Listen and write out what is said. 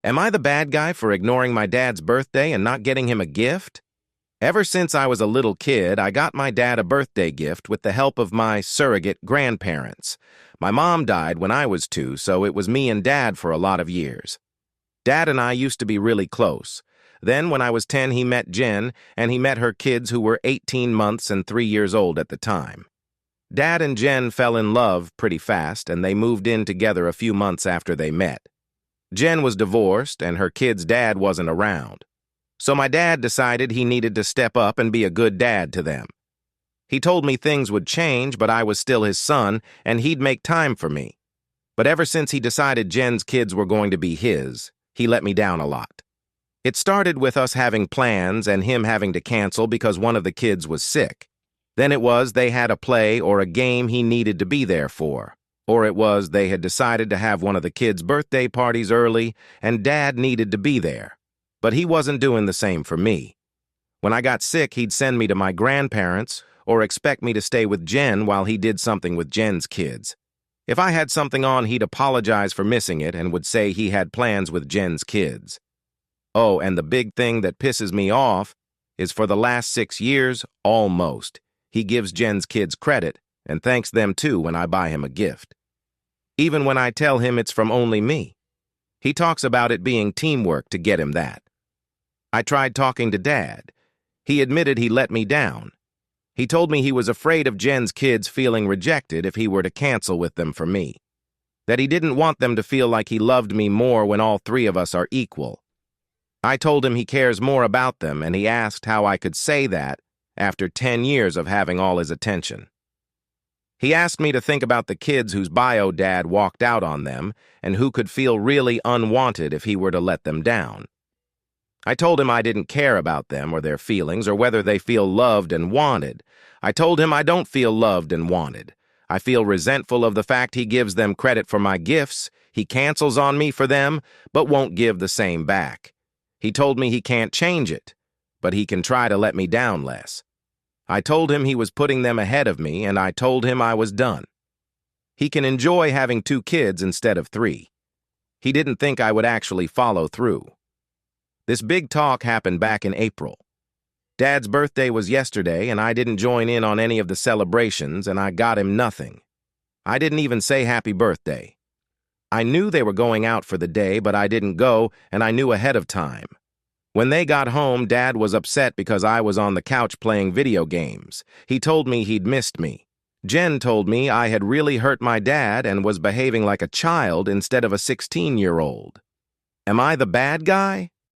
Am I the bad guy for ignoring my dad's birthday and not getting him a gift? Ever since I was a little kid, I got my dad a birthday gift with the help of my surrogate grandparents. My mom died when I was 2, so it was me and Dad for a lot of years. Dad and I used to be really close. Then, when I was 10, he met Jen, and he met her kids who were 18 months and 3 years old at the time. Dad and Jen fell in love pretty fast, and they moved in together a few months after they met. Jen was divorced, and her kids' dad wasn't around. So my dad decided he needed to step up and be a good dad to them. He told me things would change, but I was still his son, and he'd make time for me. But ever since he decided Jen's kids were going to be his, he let me down a lot. It started with us having plans and him having to cancel because one of the kids was sick. Then it was they had a play or a game he needed to be there for. Or it was they had decided to have one of the kids' birthday parties early and Dad needed to be there. But he wasn't doing the same for me. When I got sick, he'd send me to my grandparents or expect me to stay with Jen while he did something with Jen's kids. If I had something on, he'd apologize for missing it and would say he had plans with Jen's kids. Oh, and the big thing that pisses me off is for the last 6 years, almost, he gives Jen's kids credit and thanks them too when I buy him a gift. Even when I tell him it's from only me. He talks about it being teamwork to get him that. I tried talking to Dad. He admitted he let me down. He told me he was afraid of Jen's kids feeling rejected if he were to cancel with them for me. That he didn't want them to feel like he loved me more when all 3 of us are equal. I told him he cares more about them, and he asked how I could say that after 10 years of having all his attention. He asked me to think about the kids whose bio dad walked out on them and who could feel really unwanted if he were to let them down. I told him I didn't care about them or their feelings or whether they feel loved and wanted. I told him I don't feel loved and wanted. I feel resentful of the fact he gives them credit for my gifts, he cancels on me for them, but won't give the same back. He told me he can't change it, but he can try to let me down less. I told him he was putting them ahead of me, and I told him I was done. He can enjoy having 2 kids instead of 3. He didn't think I would actually follow through. This big talk happened back in April. Dad's birthday was yesterday, and I didn't join in on any of the celebrations, and I got him nothing. I didn't even say happy birthday. I knew they were going out for the day, but I didn't go, and I knew ahead of time. When they got home, Dad was upset because I was on the couch playing video games. He told me he'd missed me. Jen told me I had really hurt my dad and was behaving like a child instead of a 16-year-old. Am I the bad guy?